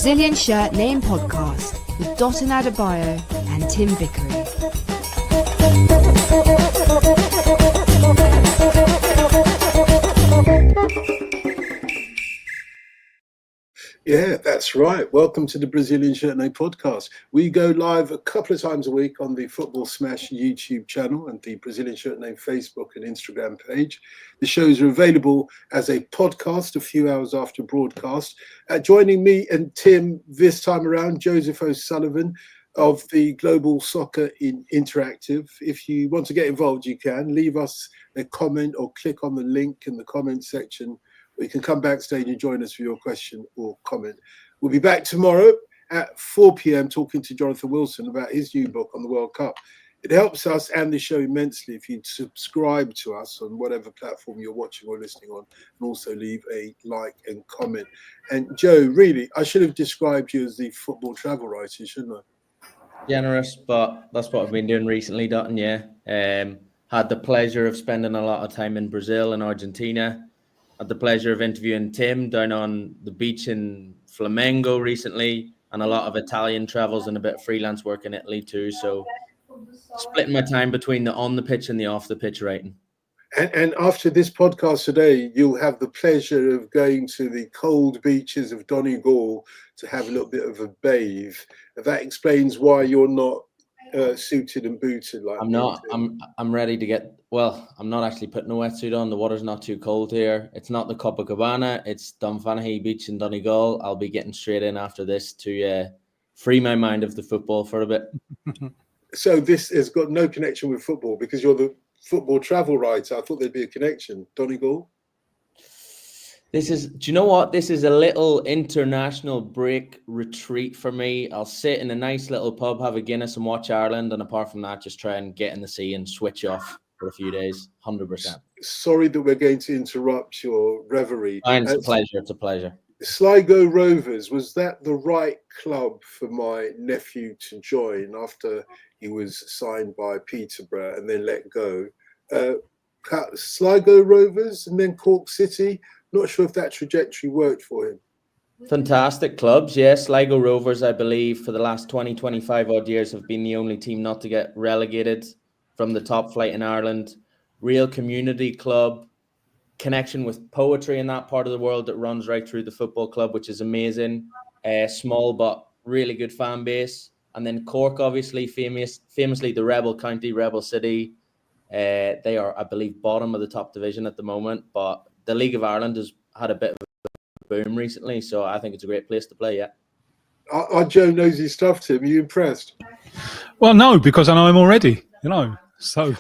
Brazilian Shirt Name Podcast with Dotun Adebayo and Tim Vickery. Yeah, that's right. Welcome to the Brazilian Shirt Name Podcast. We go live a couple of times a week on the Football Smash YouTube channel and the Brazilian Shirt Name Facebook and Instagram page. The shows are available as a podcast a few hours after broadcast. Joining me and Tim this time around, Joseph O'Sullivan of the Global Soccer Interactive. If you want to get involved, you can leave us a comment or click on the link in the comment section. You can come backstage and join us for your question or comment. We'll be back tomorrow at 4 p.m. talking to Jonathan Wilson about his new book on the World Cup. It helps us and the show immensely if you subscribe to us on whatever platform you're watching or listening on, and also leave a like and comment. And Joe, really, I should have described you as the football travel writer, shouldn't I? Generous, but that's what I've been doing recently, Dotun, had the pleasure of spending a lot of time in Brazil and Argentina. Had the pleasure of interviewing Tim down on the beach in Flamengo recently, and a lot of Italian travels and a bit of freelance work in Italy too. So splitting my time between the on the pitch and the off the pitch writing. And after this podcast today, you'll have the pleasure of going to the cold beaches of Donegal to have a little bit of a bathe. That explains why you're not suited and booted like I'm not. I'm ready to get. Well, I'm not actually putting a wetsuit on. The water's not too cold here. It's not the Copacabana. It's Dunfanaghy Beach in Donegal. I'll be getting straight in after this to free my mind of the football for a bit. So this has got no connection with football because you're the football travel writer. I thought there'd be a connection. Donegal. Do you know what? This is a little international break retreat for me. I'll sit in a nice little pub, have a Guinness and watch Ireland. And apart from that, just try and get in the sea and switch off for a few days. 100%. Sorry that we're going to interrupt your reverie. It's a pleasure. It's a pleasure. Sligo Rovers, was that the right club for my nephew to join after he was signed by Peterborough and then let go? Sligo Rovers and then Cork City. Not sure if that trajectory worked for him. Fantastic clubs, yes. Sligo Rovers, I believe, for the last 20, 25 odd years have been the only team not to get relegated from the top flight in Ireland. Real community club, connection with poetry in that part of the world that runs right through the football club, which is amazing. Small but really good fan base. And then Cork, obviously, famously the rebel county, rebel city. They are, I believe, bottom of the top division at the moment, but the League of Ireland has had a bit of a boom recently, so I think it's a great place to play, yeah. Our Joe knows his stuff, Tim. Are you impressed? Well, no, because I know him already, so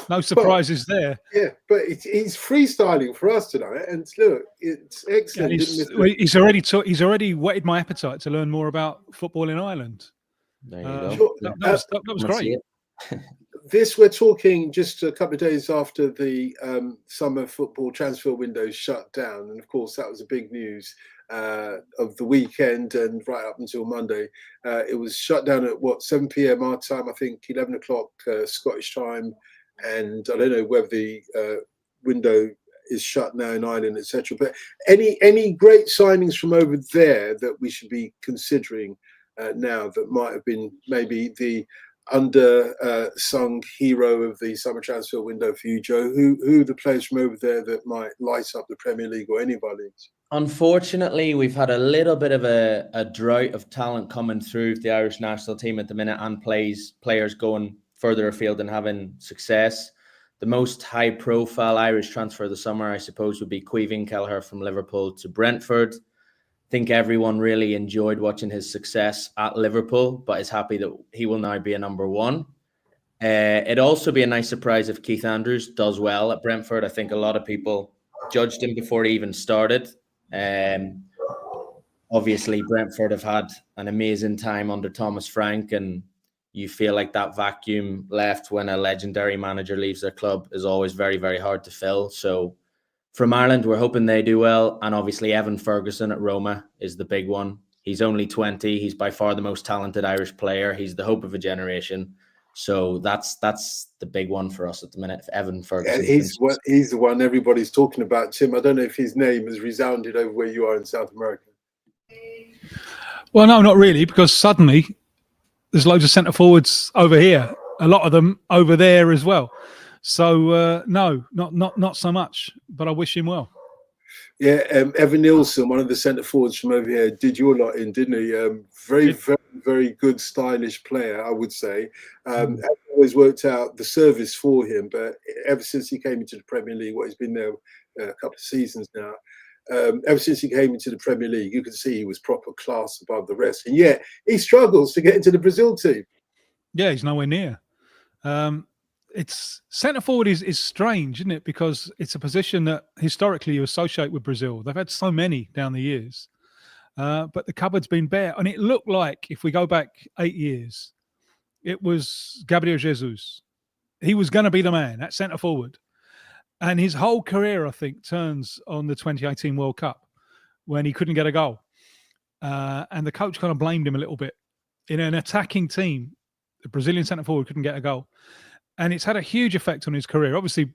no surprises there. Yeah, but he's freestyling for us tonight, and look, it's excellent. Yeah, he's already whetted my appetite to learn more about football in Ireland. There you go. That was great. This we're talking just a couple of days after the summer football transfer window shut down, and of course that was a big news of the weekend and right up until Monday. It was shut down at 7 p.m. our time, I think 11 o'clock Scottish time, and I don't know whether the window is shut now in Ireland, etc. But any great signings from over there that we should be considering now that might have been maybe the under-sung hero of the summer transfer window for you, Joe? Who are the players from over there that might light up the Premier League or any of our leagues? Unfortunately, we've had a little bit of a drought of talent coming through the Irish national team at the minute, and players going further afield and having success. The most high-profile Irish transfer of the summer, I suppose, would be Caoimhín Kelleher from Liverpool to Brentford. I think everyone really enjoyed watching his success at Liverpool, but is happy that he will now be a number one. It'd also be a nice surprise if Keith Andrews does well at Brentford. I think a lot of people judged him before he even started. Obviously, Brentford have had an amazing time under Thomas Frank, and you feel like that vacuum left when a legendary manager leaves their club is always very, very hard to fill. So from Ireland, we're hoping they do well. And obviously, Evan Ferguson at Roma is the big one. He's only 20. He's by far the most talented Irish player. He's the hope of a generation. So that's the big one for us at the minute. Evan Ferguson. Yeah, he's the one everybody's talking about, Tim. I don't know if his name has resounded over where you are in South America. Well, no, not really, because suddenly there's loads of centre forwards over here, a lot of them over there as well. So no, not so much. But I wish him well. Yeah, Evan Nielsen, one of the centre forwards from over here, did your lot in, didn't he? Very, very good, stylish player, I would say. Always worked out the service for him, but ever since he came into the Premier League, he's been there a couple of seasons now. Ever since he came into the Premier League, you could see he was proper class above the rest, and yet he struggles to get into the Brazil team. Yeah, he's nowhere near. It's centre forward is strange, isn't it? Because it's a position that historically you associate with Brazil. They've had so many down the years, but the cupboard's been bare. And it looked like, if we go back 8 years, it was Gabriel Jesus. He was going to be the man at centre forward. And his whole career, I think, turns on the 2018 World Cup when he couldn't get a goal. And the coach kind of blamed him a little bit. In an attacking team, the Brazilian centre forward couldn't get a goal. And it's had a huge effect on his career. Obviously,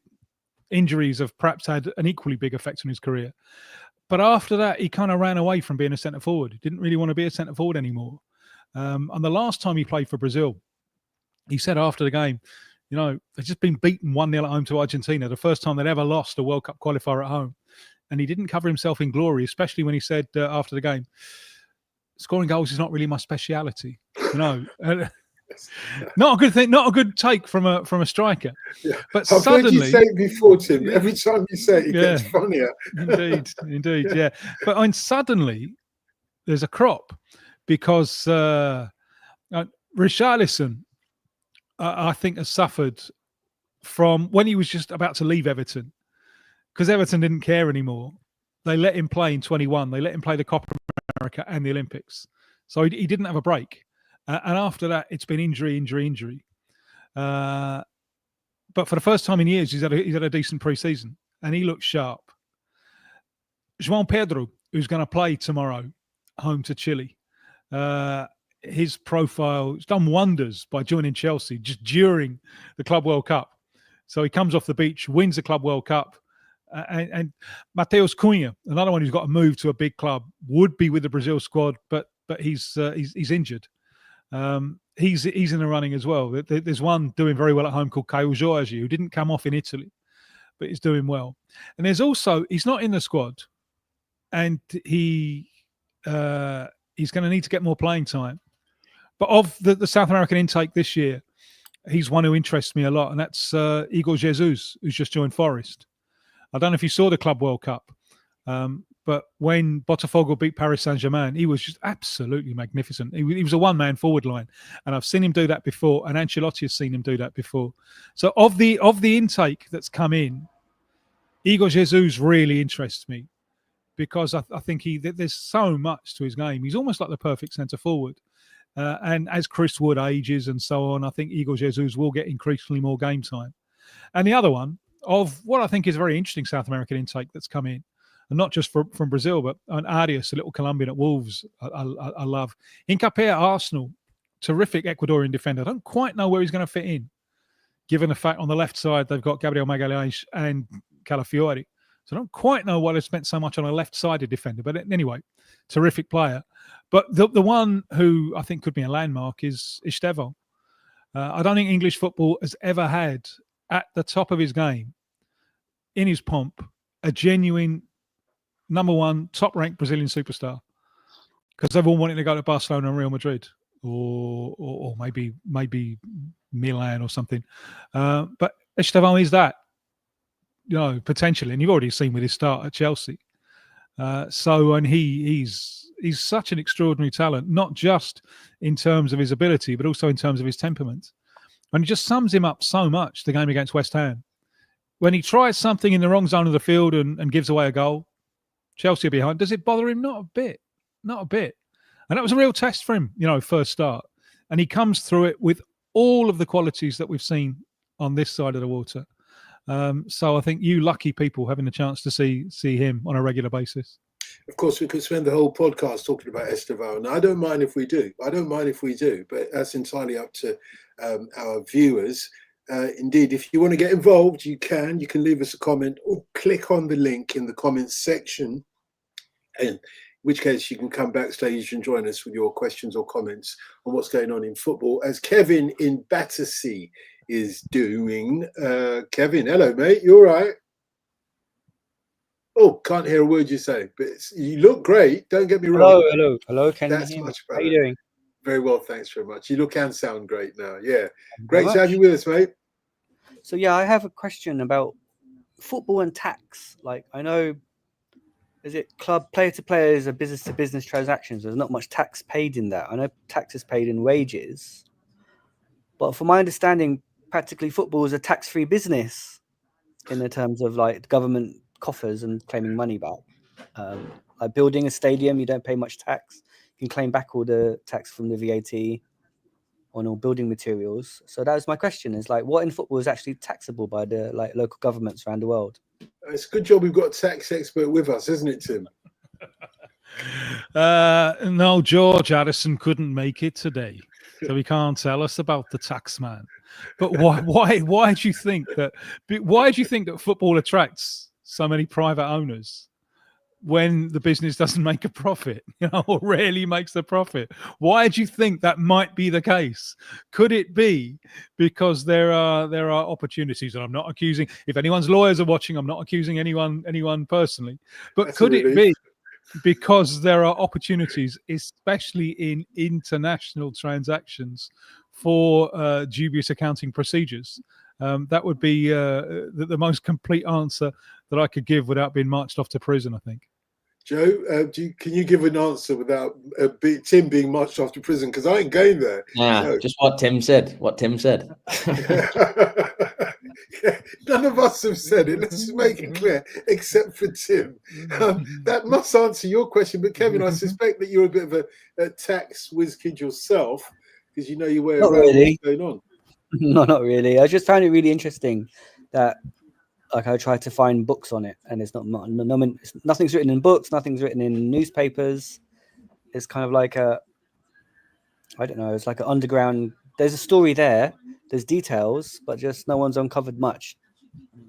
injuries have perhaps had an equally big effect on his career. But after that, he kind of ran away from being a centre forward. He didn't really want to be a centre forward anymore. And the last time he played for Brazil, he said after the game, they've just been beaten 1-0 at home to Argentina, the first time they'd ever lost a World Cup qualifier at home. And he didn't cover himself in glory, especially when he said after the game, scoring goals is not really my speciality. Not a good thing, not a good take from a striker. Yeah. But I've suddenly, heard you say it before, Tim. Every time you say it, it gets funnier. Indeed, yeah. But suddenly there's a crop because Richarlison, I think, has suffered from when he was just about to leave Everton, because Everton didn't care anymore. They let him play in 21. They let him play the Copa America and the Olympics. So he didn't have a break. And after that, it's been injury. But for the first time in years, he's had a decent pre-season, and he looks sharp. João Pedro, who's going to play tomorrow, home to Chile, his profile has done wonders by joining Chelsea just during the Club World Cup. So he comes off the beach, wins the Club World Cup, and Mateus Cunha, another one who's got to move to a big club, would be with the Brazil squad, but he's injured. He's in the running as well. There's one doing very well at home called Caio Jorge, who didn't come off in Italy, but he's doing well. And there's also, he's not in the squad, and he's going to need to get more playing time. But of the South American intake this year, he's one who interests me a lot, and that's Igor Jesus, who's just joined Forest. I don't know if you saw the Club World Cup, but when Botafogo beat Paris Saint-Germain, he was just absolutely magnificent. He was a one-man forward line, and I've seen him do that before, and Ancelotti has seen him do that before. So of the intake that's come in, Igor Jesus really interests me, because I think there's so much to his game. He's almost like the perfect centre forward. And as Chris Wood ages and so on, I think Igor Jesus will get increasingly more game time. And the other one of what I think is a very interesting South American intake that's come in, and not just from Brazil, but Arias, a little Colombian at Wolves, I love. Hincapié at Arsenal, terrific Ecuadorian defender. I don't quite know where he's going to fit in, given the fact on the left side they've got Gabriel Magalhães and Calafiori. So I don't quite know why they've spent so much on a left-sided defender. But anyway, terrific player. But the one who I think could be a landmark is Estevão. I don't think English football has ever had, at the top of his game, in his pomp, a genuine number one top-ranked Brazilian superstar. Because they've all wanted to go to Barcelona and Real Madrid, or maybe Milan or something. But Estevão is that, potentially. And you've already seen with his start at Chelsea. And he's such an extraordinary talent, not just in terms of his ability, but also in terms of his temperament. And it just sums him up so much, the game against West Ham. When he tries something in the wrong zone of the field and gives away a goal, Chelsea are behind. Does it bother him? Not a bit. Not a bit. And that was a real test for him, first start. And he comes through it with all of the qualities that we've seen on this side of the water. So I think you lucky people having the chance to see him on a regular basis. Of course, we could spend the whole podcast talking about Estevão. Now, I don't mind if we do, but that's entirely up to our viewers. Indeed, if you want to get involved, you can leave us a comment or click on the link in the comments section. And which case you can come backstage and join us with your questions or comments on what's going on in football, as Kevin in Battersea is doing. Kevin, hello, mate. You all right? Oh, can't hear a word you say, but you look great. Don't get me wrong. Hello. Can you That's hear me? much How better. are you doing? Very well, thanks very much. You look and sound great now. Yeah, Thank you great very to have much. you with us, mate. So yeah, I have a question about football and tax. Like, I know, is it club player to players or business to business transactions? There's not much tax paid in that. I know tax is paid in wages, but from my understanding, practically football is a tax-free business in the terms of like government coffers and claiming money back. Like building a stadium, you don't pay much tax. You can claim back all the tax from the VAT on all building materials. So that was my question: is like, what in football is actually taxable by the like local governments around the world? It's a good job we've got a tax expert with us, isn't it, Tim? No, George Addison couldn't make it today, so he can't tell us about the tax man. But why do you think that? Why do you think that football attracts so many private owners when the business doesn't make a profit, or rarely makes a profit? Why do you think that might be the case? Could it be because there are opportunities? And I'm not accusing. If anyone's lawyers are watching, I'm not accusing anyone personally. But That's could a it relief. be because there are opportunities, especially in international transactions, for dubious accounting procedures? That would be the most complete answer that I could give without being marched off to prison, I think. Joe, can you give an answer without Tim being marched off to prison? Because I ain't going there. Yeah, So. just what Tim said. None of us have said it. Let's just make it clear, except for Tim. That must answer your question. But Kevin, I suspect that you're a bit of a tax whiz kid yourself, because you know your way Not around really. what's going on. No, not really. I just found it really interesting that, like, I tried to find books on it, and it's nothing's written in books, nothing's written in newspapers. It's kind of like I don't know. It's like an underground. There's a story there. There's details, but just no one's uncovered much.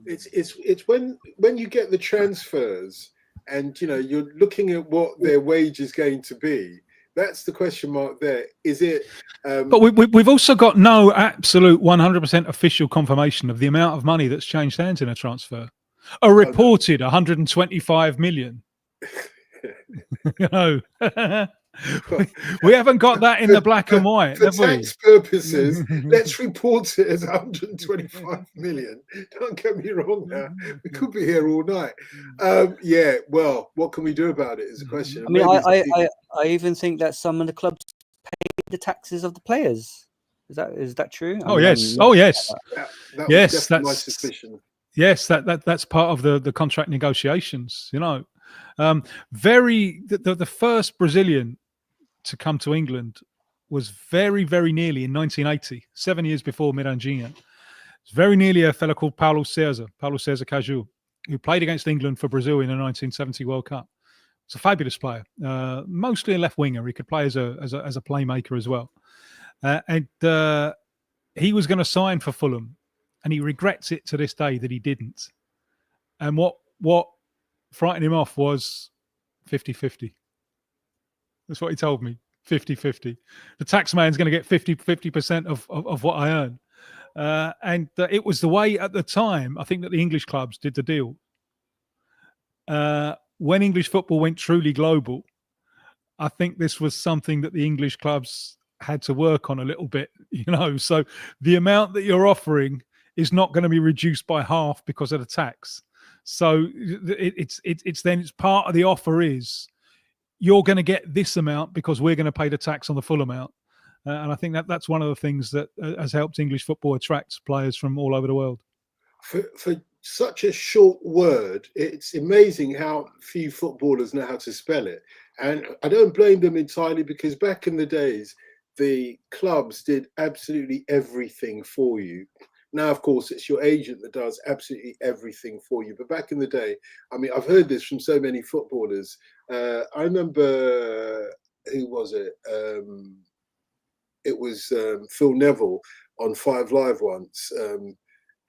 It's when you get the transfers, and you're looking at what their wage is going to be. That's the question mark there. Is it? But we've also got no absolute 100% official confirmation of the amount of money that's changed hands in a transfer. A reported 125 million. We haven't got that in the black and white, for have we? tax purposes, let's report it as 125 million. Don't get me wrong now. We could be here all night. Yeah, well, what can we do about it is the question. I mean, I even think that some of the clubs pay the taxes of the players. Is that true? Yes. That yes, was definitely my suspicion. Yes, that's part of the contract negotiations. The first Brazilian to come to England was very, very nearly in 1980, 7 years before Mirandinha. It's very nearly a fellow called Paulo César Caju, who played against England for Brazil in the 1970 World Cup. He's a fabulous player, mostly a left winger. He could play as a playmaker as well. And he was going to sign for Fulham, and he regrets it to this day that he didn't. And what frightened him off was 50-50. That's what he told me, 50-50. The tax man's going to get 50% of what I earn. And it was the way at the time, I think, that the English clubs did the deal. When English football went truly global, I think this was something that the English clubs had to work on a little bit, So the amount that you're offering is not going to be reduced by half because of the tax. So it's part of the offer is, you're going to get this amount because we're going to pay the tax on the full amount. And I think that's one of the things that has helped English football attract players from all over the world. For such a short word, it's amazing how few footballers know how to spell it. And I don't blame them entirely, because back in the days, the clubs did absolutely everything for you. Now, of course, it's your agent that does absolutely everything for you. But back in the day, I mean, I've heard this from so many footballers. I remember, who was it? It was Phil Neville on 5 Live once.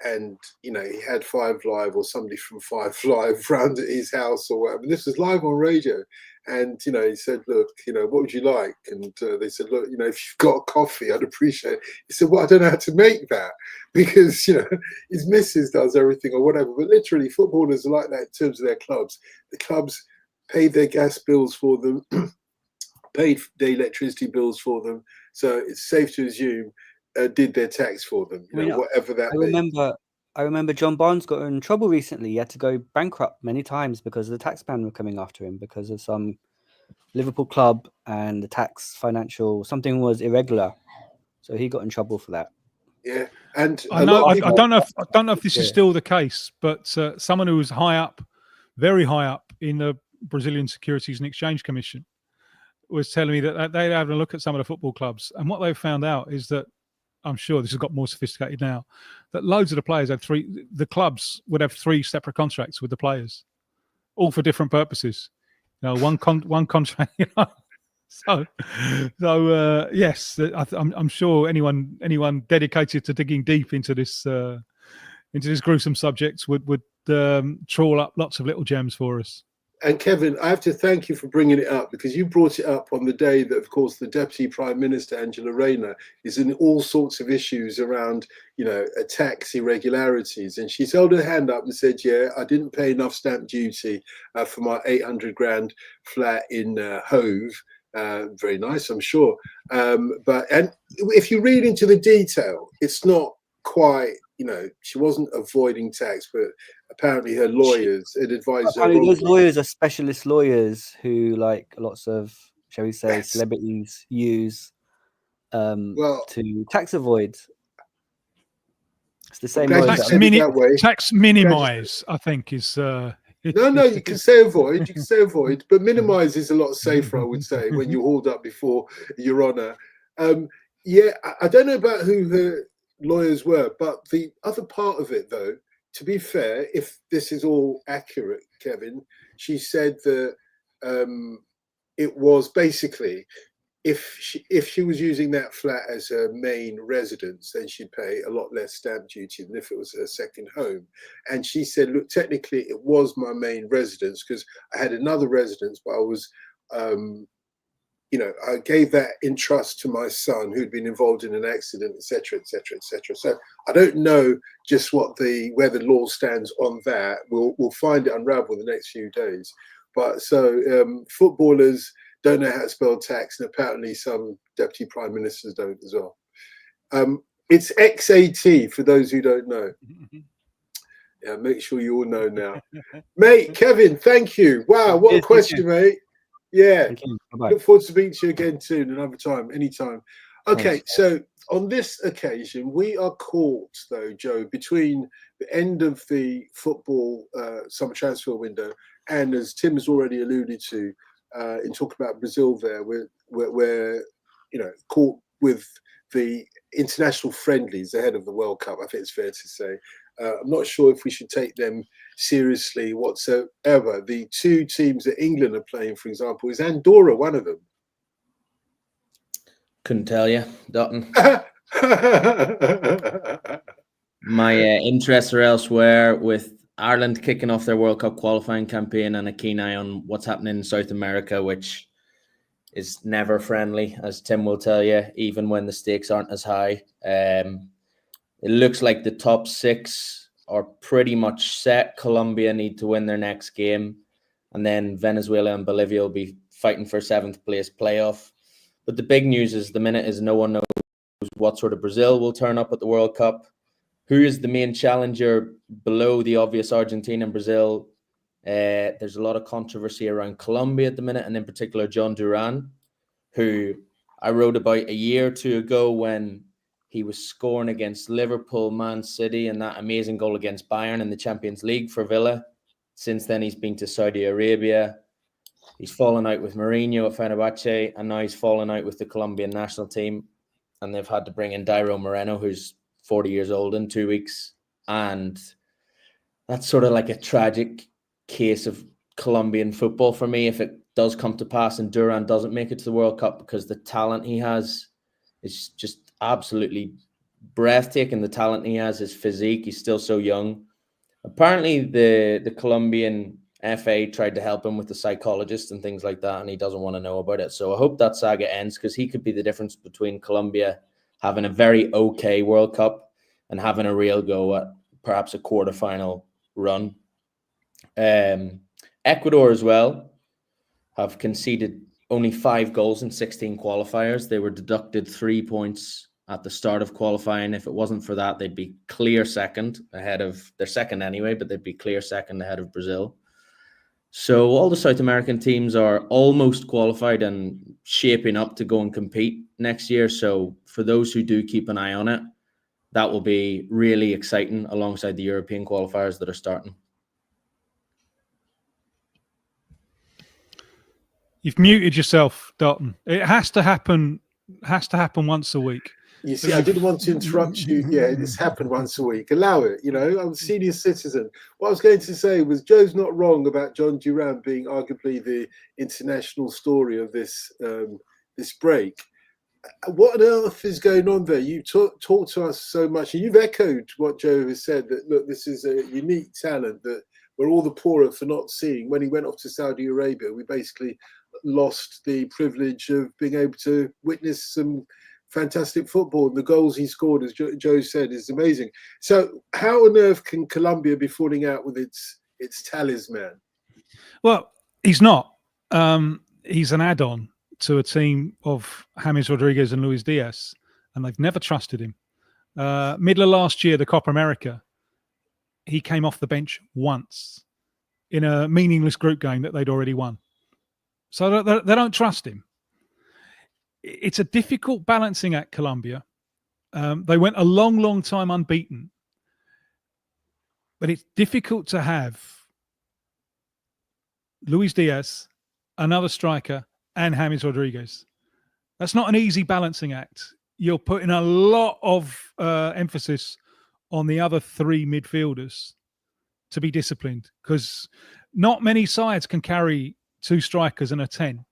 and you know, he had 5 Live or somebody from 5 Live round at his house or whatever. This was live on radio, and you know, he said, "Look, you know, what would you like?" And they said, "Look, you know, if you've got a coffee, I'd appreciate it." He said, "Well, I don't know how to make that because you know his missus does everything or whatever." But literally, footballers are like that in terms of their clubs. The clubs paid their gas bills for them, paid their electricity bills for them, so it's safe to assume did their tax for them, you know, whatever that may. I remember John Barnes got in trouble recently. He had to go bankrupt many times because the tax man were coming after him because of some Liverpool club and the tax financial something was irregular, so he got in trouble for that. Yeah, and I don't know if this is still the case, but someone who was high up, very high up in the Brazilian Securities and Exchange Commission, was telling me that they had a look at some of the football clubs, and what they found out is that, I'm sure this has got more sophisticated now, that loads of the players had the clubs would have 3 separate contracts with the players, all for different purposes. You know, one contract. You know? So yes, I'm sure anyone dedicated to digging deep into this gruesome subject would trawl up lots of little gems for us. And Kevin, I have to thank you for bringing it up because you brought it up on the day that, of course, the Deputy Prime Minister, Angela Rayner, is in all sorts of issues around, you know, tax irregularities. And she's held her hand up and said, yeah, I didn't pay enough stamp duty for my 800 grand flat in Hove. Very nice, I'm sure. But if you read into the detail, it's not quite, you know, she wasn't avoiding tax, but apparently her lawyers had advised her. Those lawyers are specialist lawyers who, like lots of, shall we say, celebrities use to tax avoid. It's the same tax minimize, I think, is. No, you can say avoid. You can say avoid, but minimize is a lot safer, I would say, when you're hauled up before Your Honour. Yeah, I don't know about who her lawyers were, but the other part of it, though, to be fair, if this is all accurate, Kevin, she said that it was basically if she was using that flat as her main residence, then she'd pay a lot less stamp duty than if it was her second home. And she said, look, technically it was my main residence because I had another residence, but I was, you know, I gave that in trust to my son who'd been involved in an accident, etc., etc., etc. So I don't know just where the law stands on that. We'll find it unravel in the next few days. But so footballers don't know how to spell tax, and apparently some deputy prime ministers don't as well. It's XAT for those who don't know. Yeah, make sure you all know now. Mate, Kevin, thank you. Wow, what a question, mate. Yeah, look forward to speaking to you again soon, another time, anytime. Okay, so on this occasion, we are caught, though, Joe, between the end of the football summer transfer window and, as Tim has already alluded to, in talking about Brazil there, we're you know, caught with the international friendlies ahead of the World Cup, I think it's fair to say. I'm not sure if we should take them seriously whatsoever. The 2 teams that England are playing, for example, is Andorra one of them? Couldn't tell you, Dotun. My interests are elsewhere, with Ireland kicking off their World Cup qualifying campaign and a keen eye on what's happening in South America, which is never friendly, as Tim will tell you, even when the stakes aren't as high. It looks like the top 6 are pretty much set. Colombia need to win their next game, and then Venezuela and Bolivia will be fighting for 7th place playoff. But the big news is no one knows what sort of Brazil will turn up at the World Cup. Who is the main challenger below the obvious Argentina and Brazil? There's a lot of controversy around Colombia at the minute, and in particular John Duran, who I wrote about a year or 2 ago when he was scoring against Liverpool, Man City, and that amazing goal against Bayern in the Champions League for Villa. Since then, he's been to Saudi Arabia. He's fallen out with Mourinho at Fenerbahce, and now he's fallen out with the Colombian national team. And they've had to bring in Dairo Moreno, who's 40 years old in 2 weeks. And that's sort of like a tragic case of Colombian football for me if it does come to pass and Duran doesn't make it to the World Cup, because the talent he has is just absolutely breathtaking, the talent he has, his physique. He's still so young. Apparently, the Colombian FA tried to help him with the psychologist and things like that, and he doesn't want to know about it. So I hope that saga ends, because he could be the difference between Colombia having a very okay World Cup and having a real go at perhaps a quarterfinal run. Ecuador as well have conceded only 5 goals in 16 qualifiers. They were deducted 3 points at the start of qualifying. If it wasn't for that, they'd be clear second ahead of, they're second anyway, but they'd be clear second ahead of Brazil. So all the South American teams are almost qualified and shaping up to go and compete next year. So for those who do keep an eye on it, that will be really exciting alongside the European qualifiers that are starting. You've muted yourself, Dotun. It has to happen. Once a week. You see, I didn't want to interrupt you. Yeah, it's happened once a week. Allow it. You know, I'm a senior citizen. What I was going to say was Joe's not wrong about John Duran being arguably the international story of this this break. What on earth is going on there? You talk to us so much, and you've echoed what Joe has said, that look, this is a unique talent that we're all the poorer for not seeing. When he went off to Saudi Arabia, we basically lost the privilege of being able to witness some fantastic football. And the goals he scored, as Joe said, is amazing. So how on earth can Colombia be falling out with its talisman? Well, he's not. He's an add-on to a team of James Rodriguez and Luis Diaz, and they've never trusted him. Middle of last year, the Copa America, he came off the bench once in a meaningless group game that they'd already won. So they don't trust him. It's a difficult balancing act, Colombia. They went a long, long time unbeaten. But it's difficult to have Luis Diaz, another striker, and James Rodriguez. That's not an easy balancing act. You're putting a lot of emphasis on the other 3 midfielders to be disciplined, because not many sides can carry 2 strikers and a 10.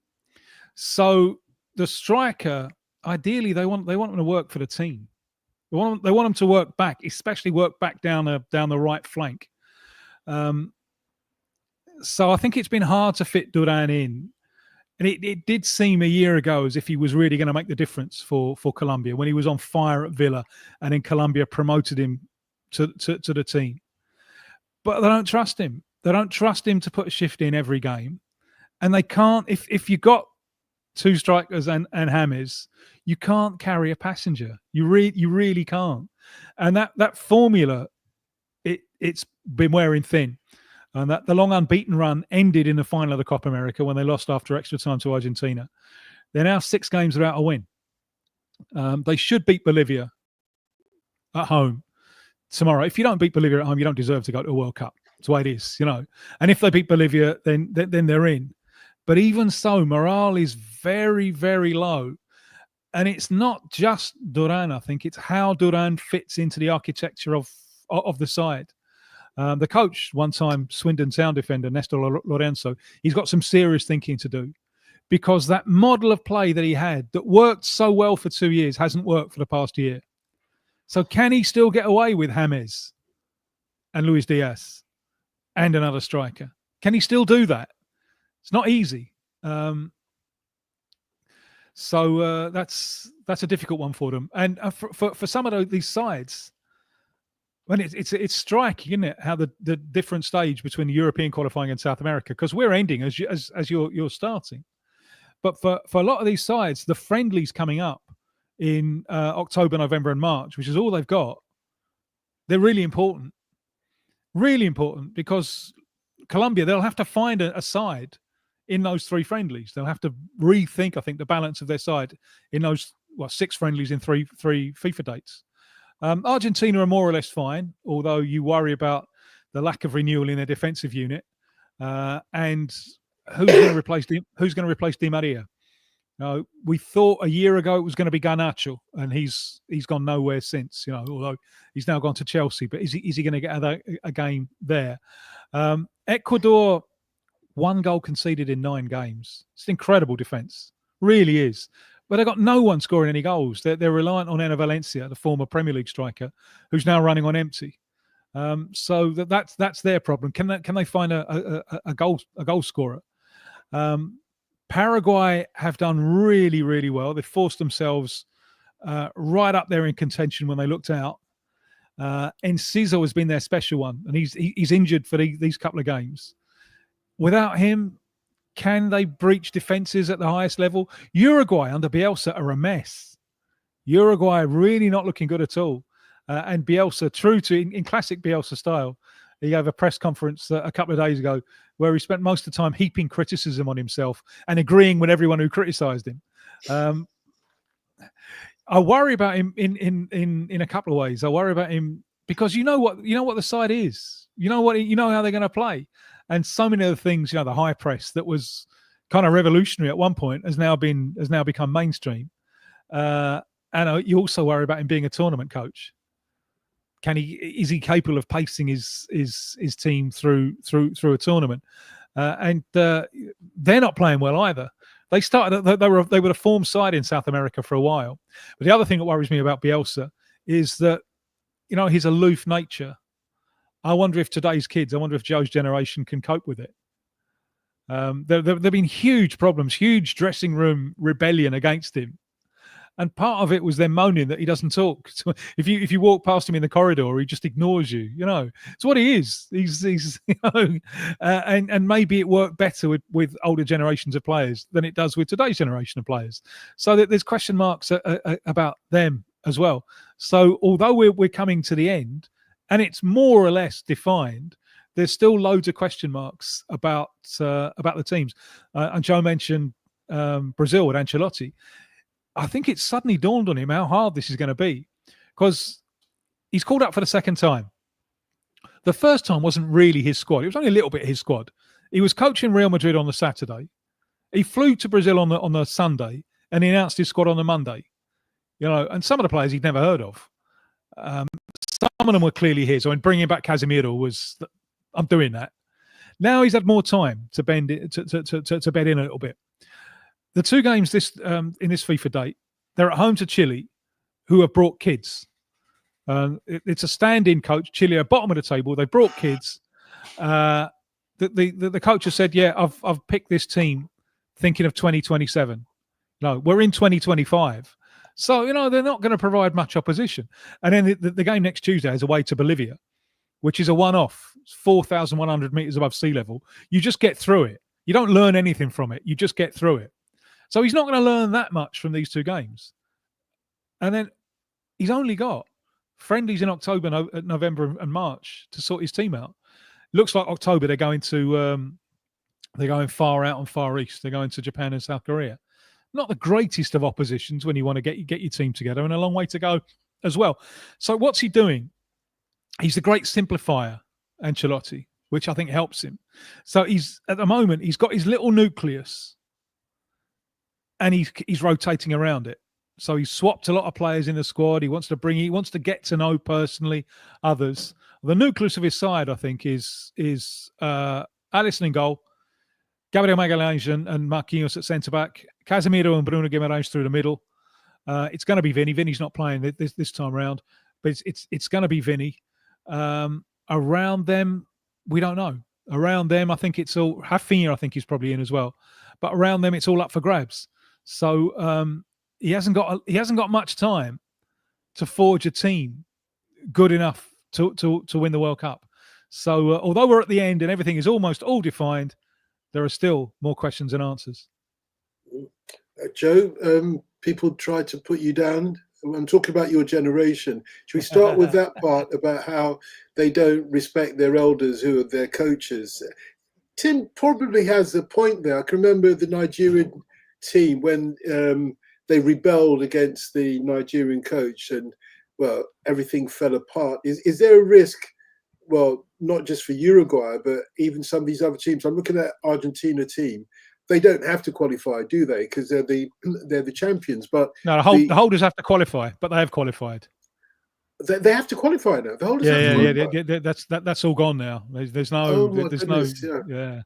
So the striker, ideally, they want them to work for the team. They want them to work back, especially work back down the right flank. So I think it's been hard to fit Duran in. And it did seem a year ago as if he was really going to make the difference for Colombia when he was on fire at Villa, and then Colombia promoted him to the team. But they don't trust him. They don't trust him to put a shift in every game. And they can't, if you got 2 strikers and James, you can't carry a passenger. You really can't. And that formula, it's been wearing thin. And that the long unbeaten run ended in the final of the Copa America when they lost after extra time to Argentina. They're now 6 games without a win. They should beat Bolivia at home tomorrow. If you don't beat Bolivia at home, you don't deserve to go to a World Cup. It's the way it is, you know. And if they beat Bolivia, then they're in. But even so, morale is very, very low. And it's not just Duran, I think. It's how Duran fits into the architecture of the side. The coach, one time Swindon Town defender, Nestor Lorenzo, he's got some serious thinking to do, because that model of play that he had that worked so well for 2 years hasn't worked for the past year. So can he still get away with James and Luis Diaz and another striker? Can he still do that? It's not easy. So that's a difficult one for them. And for some of these sides, when it's striking, isn't it, how the different stage between the European qualifying and South America, because we're ending as you're starting. But for a lot of these sides, the friendlies coming up in October, November, and March, which is all they've got, they're really important. Really important, because Colombia, they'll have to find a side in those 3 friendlies. They'll have to rethink, I think, the balance of their side in those 6 friendlies in three FIFA dates. Argentina are more or less fine, although you worry about the lack of renewal in their defensive unit, and who's going to replace Di Maria. We thought a year ago it was going to be Garnacho, and he's gone nowhere since. You know, although he's now gone to Chelsea, but is he going to get a game there? Ecuador, 1 goal conceded in 9 games. It's an incredible defence, really is. but they've got no one scoring any goals. They're reliant on Enner Valencia, the former Premier League striker, who's now running on empty. So that's their problem. Can they find a goal scorer? Paraguay have done really, really well. They've forced themselves right up there in contention when they looked out. Enciso has been their special one, and he's injured for these couple of games. Without him, can they breach defences at the highest level? Uruguay under Bielsa are a mess. Uruguay really not looking good at all. And Bielsa, true to in classic Bielsa style, he gave a press conference a couple of days ago where he spent most of the time heaping criticism on himself and agreeing with everyone who criticised him. I worry about him in a couple of ways. I worry about him because you know what the side is. You know how they're going to play, and so many other things. The high press that was kind of revolutionary at one point has now become mainstream. And you also worry about him being a tournament coach. Is he capable of pacing his team through a tournament? And they're not playing well either. They were a form side in South America for a while. But the other thing that worries me about Bielsa is that his aloof nature. I wonder if today's kids, Joe's generation can cope with it. There've been huge problems, huge dressing room rebellion against him. And part of it was them moaning that he doesn't talk. So if you walk past him in the corridor, he just ignores you. It's what he is. He's and maybe it worked better with older generations of players than it does with today's generation of players. So that there's question marks about them as well. So although we're coming to the end, and it's more or less defined, there's still loads of question marks about the teams. And Joe mentioned Brazil with Ancelotti. I think it suddenly dawned on him how hard this is going to be, because he's called up for the second time. The first time wasn't really his squad. It was only a little bit his squad. He was coaching Real Madrid on the Saturday. He flew to Brazil on the Sunday, and he announced his squad on the Monday. And some of the players he'd never heard of. Some of them were clearly his. Bringing back Casemiro was, I'm doing that. Now he's had more time to bend it to bed in a little bit. The two games in this FIFA date, they're at home to Chile, who have brought kids. It's a stand-in coach. Chile are bottom of the table. They brought kids. The coach has said, "Yeah, I've picked this team, thinking of 2027. No, we're in 2025, so they're not going to provide much opposition." And then the game next Tuesday is away to Bolivia, which is a one-off. It's 4,100 meters above sea level. You just get through it. You don't learn anything from it. You just get through it. So he's not going to learn that much from these two games. And then he's only got friendlies in October, November and March to sort his team out. Looks like October they're going far out and far east. They're going to Japan and South Korea. Not the greatest of oppositions when you want to get your team together, and a long way to go as well. So what's he doing? He's the great simplifier, Ancelotti, which I think helps him. So at the moment he's got his little nucleus, and he's rotating around it. So he's swapped a lot of players in the squad. He wants to get to know personally others. The nucleus of his side, I think, is Alisson in goal, Gabriel Magalhães and Marquinhos at centre back, Casemiro and Bruno Guimarães through the middle. It's going to be Vinny. Vinny's not playing this time round, but it's going to be Vinny. Around them, we don't know. Around them, I think it's all Rafinha. I think he's probably in as well, but around them, it's all up for grabs. So he hasn't got much time to forge a team good enough to win the World Cup. So although we're at the end and everything is almost all defined, there are still more questions than answers. Joe, people try to put you down. I'm talking about your generation. Should we start with that part about how they don't respect their elders who are their coaches? Tim probably has a point there. I can remember the Nigerian team when they rebelled against the Nigerian coach and, well, everything fell apart. Is there a risk, well, not just for Uruguay, but even some of these other teams? I'm looking at Argentina team. They don't have to qualify, do they? Because they're the champions. But no, the holders have to qualify, but they have qualified. They have to qualify now. The holders have to qualify. That's all gone now. There's no. Oh my there's goodness! no. Yeah.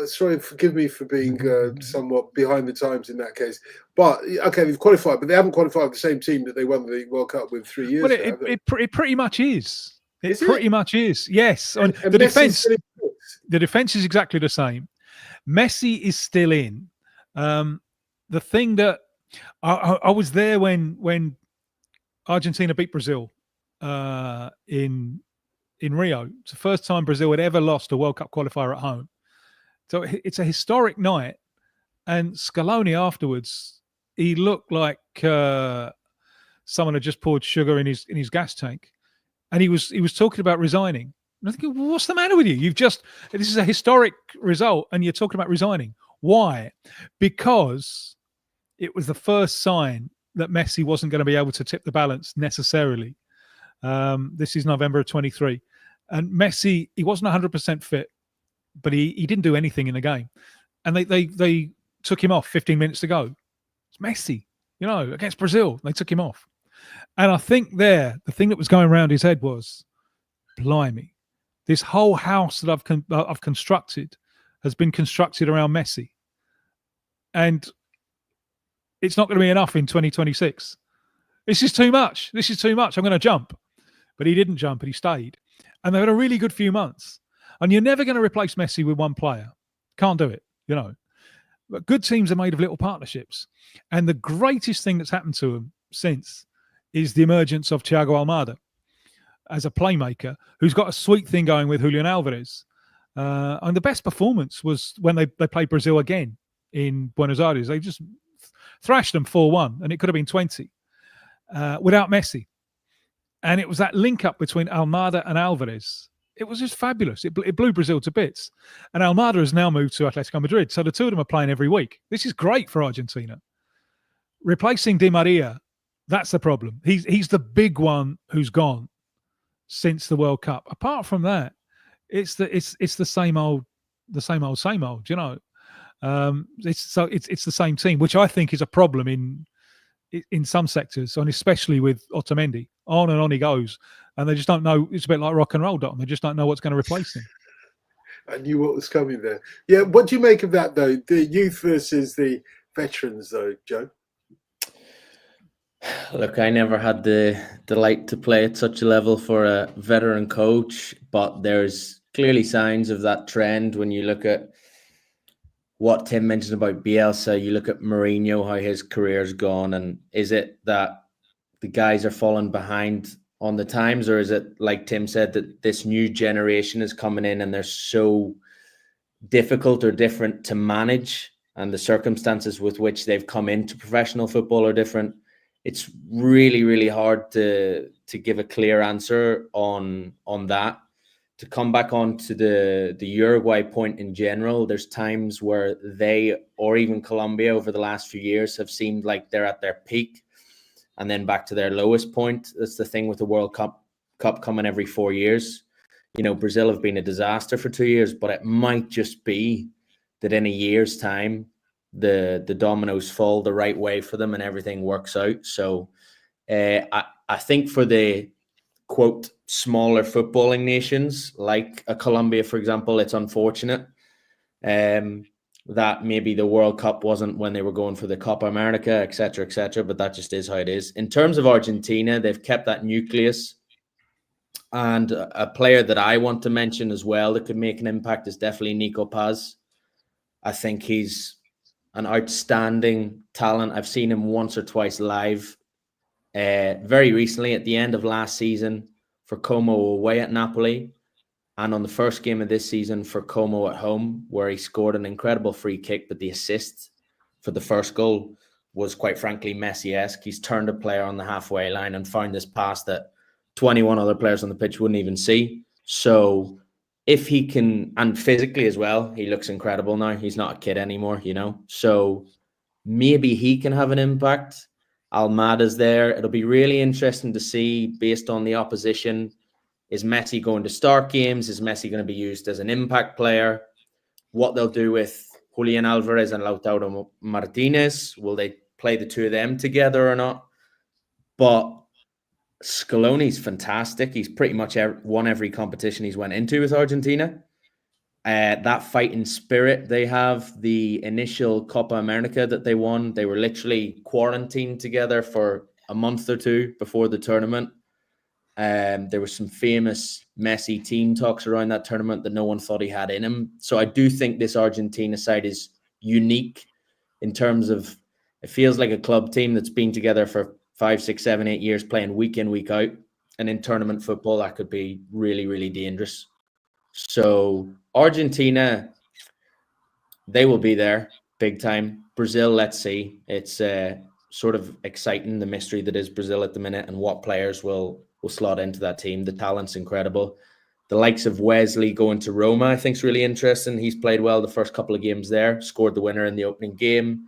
Sorry, forgive me for being somewhat behind the times in that case. But okay, they've qualified, but they haven't qualified with the same team that they won the World Cup with 3 years Well, ago. it pretty much is. Is Pretty it? much is. Yes. And the Messi's defense is exactly the same. Messi is still in. The thing that I was there when Argentina beat Brazil in Rio. It's the first time Brazil had ever lost a World Cup qualifier at home. So it's a historic night. And Scaloni afterwards, he looked like someone had just poured sugar in his gas tank, and he was talking about resigning. And I think, well, what's the matter with you? This is a historic result, and you're talking about resigning. Why? Because it was the first sign that Messi wasn't going to be able to tip the balance necessarily. This is November of 23. And Messi, he wasn't 100% fit, but he didn't do anything in the game. And they took him off 15 minutes to go. It's Messi, against Brazil. They took him off. And I think the thing that was going around his head was, blimey, this whole house that I've constructed has been constructed around Messi. And it's not going to be enough in 2026. This is too much. I'm going to jump. But he didn't jump, and he stayed. And they had a really good few months. And you're never going to replace Messi with one player. Can't do it, But good teams are made of little partnerships. And the greatest thing that's happened to them since is the emergence of Thiago Almada as a playmaker who's got a sweet thing going with Julian Alvarez. And the best performance was when they played Brazil again in Buenos Aires. They just thrashed them 4-1, and it could have been 20 without Messi. And it was that link up between Almada and Alvarez. It was just fabulous. It blew Brazil to bits. And Almada has now moved to Atletico Madrid. So the two of them are playing every week. This is great for Argentina. Replacing Di Maria, that's the problem. He's the big one who's gone since the World Cup. Apart from that, it's the same old, It's the same team, which I think is a problem in some sectors, and especially with Otamendi. On and on he goes, and they just don't know. It's a bit like rock and roll, Dotun. They just don't know what's going to replace him. I knew what was coming there. Yeah, what do you make of that, though? The youth versus the veterans, though, Joe? Look, I never had the delight to play at such a level for a veteran coach, but there's clearly signs of that trend when you look at what Tim mentioned about Bielsa. You look at Mourinho, how his career's gone, and is it that the guys are falling behind on the times, or is it, like Tim said, that this new generation is coming in and they're so difficult or different to manage, and the circumstances with which they've come into professional football are different? It's really, really hard to give a clear answer on that. To come back onto the Uruguay point in general, there's times where they, or even Colombia over the last few years, have seemed like they're at their peak and then back to their lowest point. That's the thing with the World Cup coming every 4 years. Brazil have been a disaster for 2 years, but it might just be that in a year's time, the dominoes fall the right way for them and everything works out. So I think for the quote smaller footballing nations like a Colombia, for example, it's unfortunate that maybe the World Cup wasn't when they were going for the Copa America, etc., but that just is how it is. In terms of Argentina, they've kept that nucleus. And a player that I want to mention as well that could make an impact is definitely Nico Paz. I think he's an outstanding talent. I've seen him once or twice live very recently at the end of last season for Como away at Napoli, and on the first game of this season for Como at home, where he scored an incredible free kick, but the assist for the first goal was quite frankly Messi-esque. He's turned a player on the halfway line and found this pass that 21 other players on the pitch wouldn't even see. So if he can, and physically as well, he looks incredible now. He's not a kid anymore, So maybe he can have an impact. Almada's there. It'll be really interesting to see, based on the opposition. Is Messi going to start games? Is Messi going to be used as an impact player? What they'll do with Julian Alvarez and Lautaro Martinez. Will they play the two of them together or not? But Scaloni's fantastic. He's pretty much won every competition he's went into with Argentina. That fighting spirit they have, the initial Copa America that they won, they were literally quarantined together for a month or two before the tournament. There was some famous Messi team talks around that tournament that no one thought he had in him. So I do think this Argentina side is unique in terms of, it feels like a club team that's been together for 5, 6, 7, 8 years playing week in, week out. And in tournament football, that could be really, really dangerous. So Argentina, they will be there big time. Brazil, let's see. It's sort of exciting, the mystery that is Brazil at the minute and what players will slot into that team. The talent's incredible. The likes of Wesley going to Roma, I think, is really interesting. He's played well the first couple of games there, scored the winner in the opening game.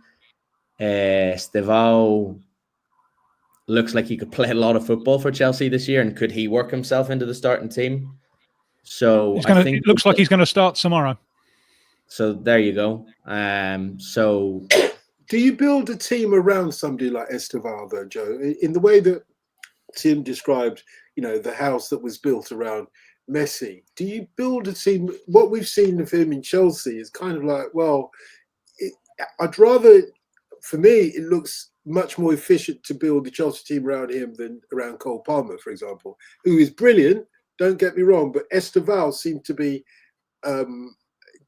Estevao looks like he could play a lot of football for Chelsea this year, and could he work himself into the starting team? So it looks like he's going to start tomorrow. So there you go. So do you build a team around somebody like Estevao, though, Joe? In the way that Tim described, the house that was built around Messi, do you build a team? What we've seen of him in Chelsea is kind of like, I'd rather, for me, it looks much more efficient to build the Chelsea team around him than around Cole Palmer, for example, who is brilliant, don't get me wrong, but Estevao seemed to be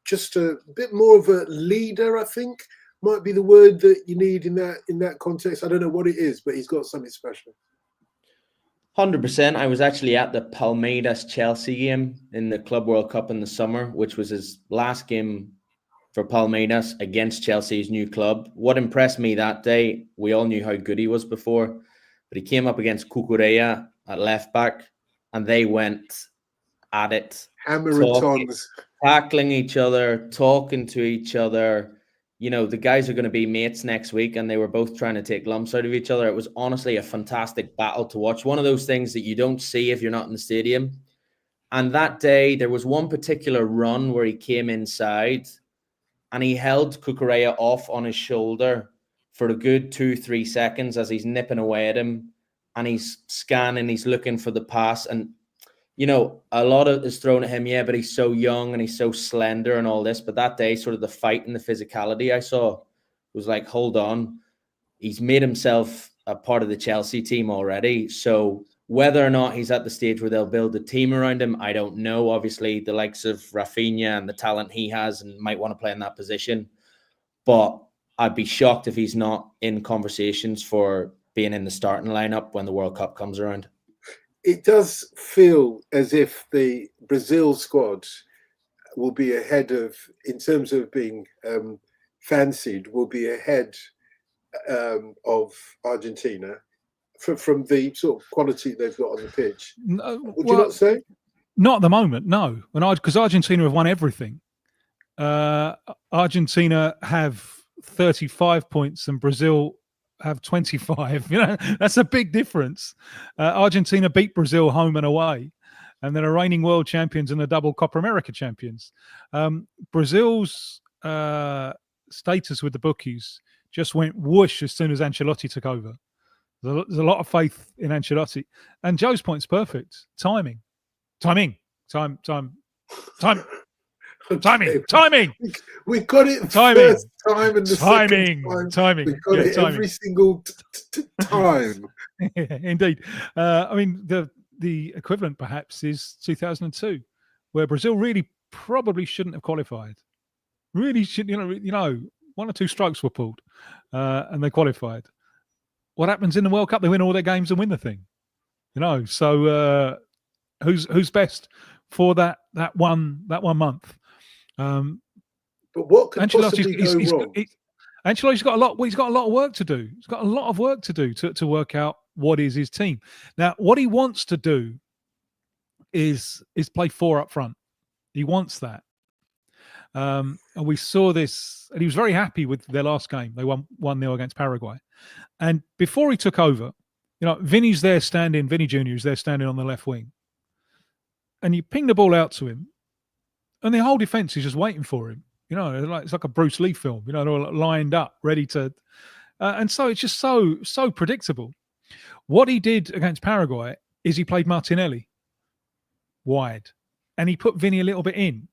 just a bit more of a leader, I think, might be the word that you need in that context. I don't know what it is, but he's got something special. 100%. I was actually at the Palmeiras Chelsea game in the Club World Cup in the summer, which was his last game for Palmeiras against Chelsea's new club. What impressed me that day, we all knew how good he was before, but he came up against Cucurella at left back, and they went at it. Hammer and tongs. Tackling each other, talking to each other. The guys are going to be mates next week, and they were both trying to take lumps out of each other. It was honestly a fantastic battle to watch. One of those things that you don't see if you're not in the stadium. And that day, there was one particular run where he came inside and he held Cucurella off on his shoulder for a good 2-3 seconds as he's nipping away at him, and he's scanning, he's looking for the pass. And a lot of is thrown at him, but he's so young and he's so slender and all this. But that day, sort of the fight and the physicality I saw was like, hold on, he's made himself a part of the Chelsea team already. So whether or not he's at the stage where they'll build a team around him, I don't know. Obviously, the likes of Rafinha and the talent he has and might want to play in that position. But I'd be shocked if he's not in conversations for being in the starting lineup when the World Cup comes around. It does feel as if the Brazil squad will be ahead of, in terms of being fancied, will be ahead of Argentina from the sort of quality they've got on the pitch. Would you not say? Not at the moment, no. Because Argentina have won everything. Argentina have 35 points and Brazil have 25. That's a big difference. Argentina beat Brazil home and away, and they're reigning world champions and the double Copa America champions. Brazil's status with the bookies just went whoosh as soon as Ancelotti took over. There's a lot of faith in Ancelotti, and Joe's point's perfect. Timing. We got it first time and the second time. We got it every single time. Indeed. The equivalent perhaps is 2002, where Brazil really probably shouldn't have qualified. Really shouldn't. One or two strokes were pulled, and they qualified. What happens in the World Cup? They win all their games and win the thing. So who's best for that one month? But what could possibly go wrong? Ancelotti's got a lot. Well, he's got a lot of work to do. He's got a lot of work to do to work out what is his team. Now, what he wants to do is play 4 up front. He wants that. And we saw this, and he was very happy with their last game. They won 1-0 against Paraguay. And before he took over, Vinny Jr. is there standing on the left wing. And you ping the ball out to him, and the whole defense is just waiting for him. It's like a Bruce Lee film. They're all lined up, ready to. And so it's just so predictable. What he did against Paraguay is he played Martinelli wide, and he put Vinny a little bit in,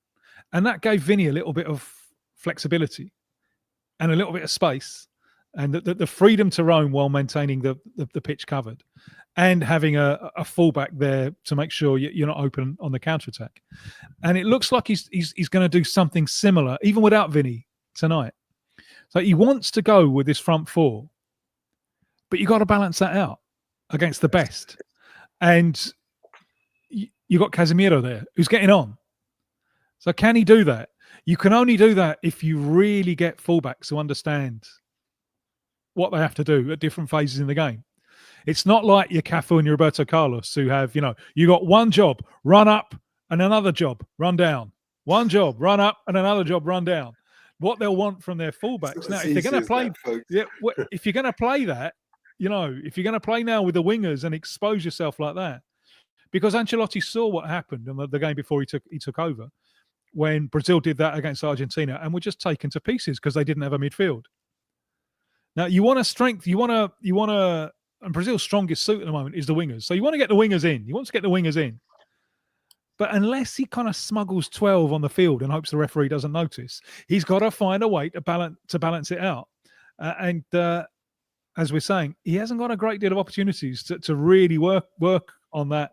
and that gave Vinny a little bit of flexibility and a little bit of space, and the freedom to roam while maintaining the pitch covered, and having a fullback there to make sure you're not open on the counter-attack. And it looks like he's going to do something similar, even without Vinny tonight. So he wants to go with this front four, but you got to balance that out against the best. And you got Casemiro there, who's getting on. So can he do that? You can only do that if you really get fullbacks who understand what they have to do at different phases in the game. It's not like your Cafu and your Roberto Carlos who have, you got one job, run up, and another job, run down. One job, run up, and another job, run down. What they'll want from their fullbacks. Now, if they're going to play, if you're going to play that, if you're going to play now with the wingers and expose yourself like that, because Ancelotti saw what happened in the game before he took over, when Brazil did that against Argentina and were just taken to pieces because they didn't have a midfield. Now you want to, and Brazil's strongest suit at the moment is the wingers. So you want to get the wingers in. He wants to get the wingers in. But unless he kind of smuggles 12 on the field and hopes the referee doesn't notice, he's got to find a way to balance it out. As we're saying, he hasn't got a great deal of opportunities to really work on that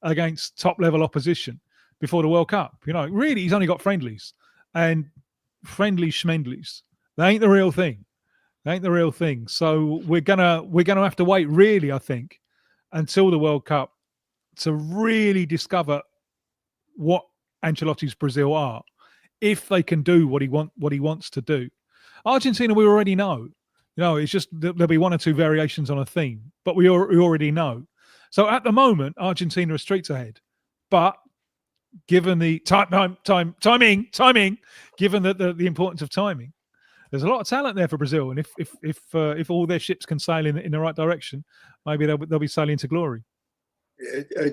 against top-level opposition before the World Cup. Really, he's only got friendlies. And friendly schmendlies. They ain't the real thing. So we're gonna have to wait, really, I think, until the World Cup to really discover what Ancelotti's Brazil are, if they can do what he wants to do. Argentina, we already know. It's just there'll be one or two variations on a theme, but we already know. So at the moment, Argentina are streets ahead, but given the timing, given the importance of timing, there's a lot of talent there for Brazil, and if all their ships can sail in the right direction, maybe they'll be sailing to glory.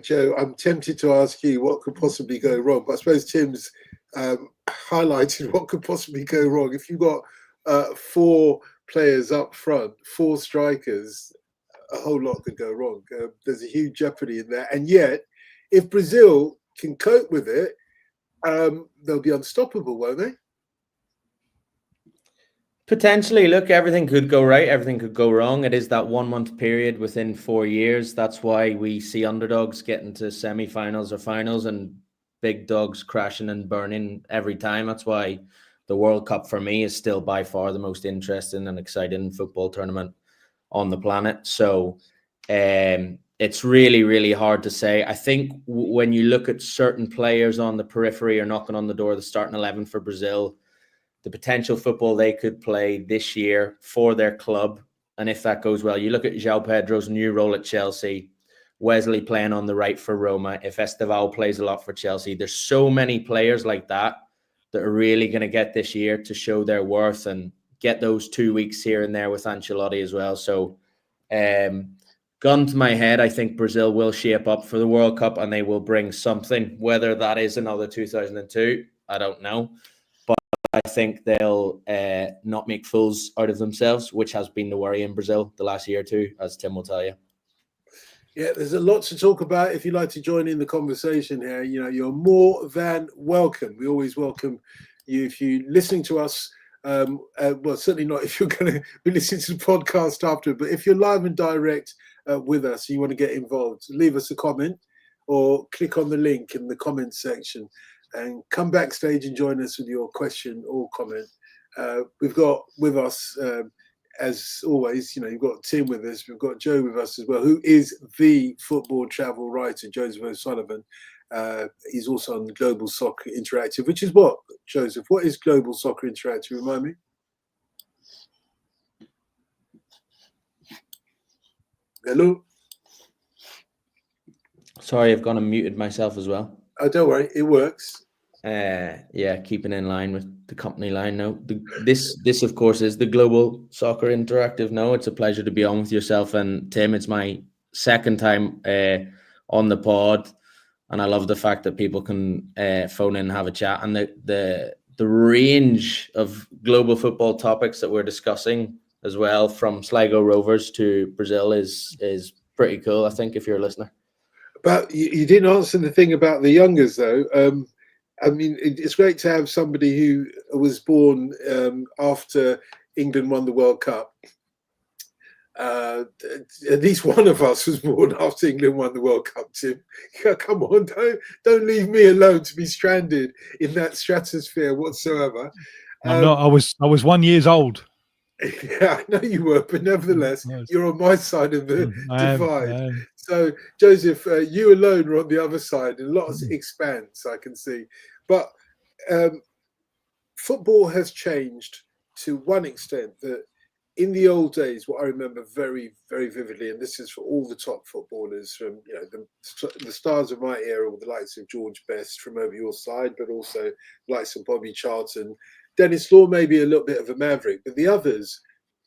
Joe, I'm tempted to ask you what could possibly go wrong, but I suppose Tim's highlighted what could possibly go wrong. If you've got 4 players up front, 4 strikers, a whole lot could go wrong. There's a huge jeopardy in there, and yet, if Brazil can cope with it, they'll be unstoppable, won't they? Potentially. Look, everything could go right, everything could go wrong. It is that 1 month period within 4 years. That's why we see underdogs getting to semi-finals or finals and big dogs crashing and burning every time. That's why the World Cup for me is still by far the most interesting and exciting football tournament on the planet. So it's really, really hard to say. I think when you look at certain players on the periphery or knocking on the door of the starting 11 for Brazil, the potential football they could play this year for their club. And if that goes well, you look at João Pedro's new role at Chelsea, Wesley playing on the right for Roma, if Esteval plays a lot for Chelsea, there's so many players like that are really going to get this year to show their worth and get those 2 weeks here and there with Ancelotti as well. So gun to my head, I think Brazil will shape up for the World Cup and they will bring something. Whether that is another 2002, I don't know. I think they'll not make fools out of themselves, which has been the worry in Brazil the last year or two, as Tim will tell you. Yeah, there's a lot to talk about. If you'd like to join in the conversation here, you're more than welcome. We always welcome you. If you're listening to us, well, certainly not if you're going to be listening to the podcast after, but if you're live and direct with us and you want to get involved, leave us a comment or click on the link in the comments section. And come backstage and join us with your question or comment. We've got with us, as always, you've got Tim with us. We've got Joe with us as well, who is the football travel writer, Joseph O'Sullivan. He's also on the Global Soccer Interactive, which is what, Joseph? What is Global Soccer Interactive? Remind me. Hello? Sorry, I've gone and muted myself as well. Oh, don't worry, it works. Keeping in line with the company line now. This of course is the Global Soccer Interactive. No, it's a pleasure to be on with yourself and Tim. It's my second time on the pod, and I love the fact that people can phone in and have a chat. And the range of global football topics that we're discussing as well from Sligo Rovers to Brazil is pretty cool, I think, if you're a listener. But you didn't answer the thing about the youngers, though. I mean, it's great to have somebody who was born after England won the World Cup. At least one of us was born after England won the World Cup, Tim. Come on, don't leave me alone to be stranded in that stratosphere whatsoever. I'm not. I was 1 year old. Yeah, I know you were, but nevertheless, you're on my side of the divide. So, Joseph, you alone are on the other side, and lots of expanse I can see. But football has changed to one extent that in the old days, what I remember very, very vividly, and this is for all the top footballers from the stars of my era, with the likes of George Best from over your side, but also the likes of Bobby Charlton, Dennis Law, maybe a little bit of a maverick, but the others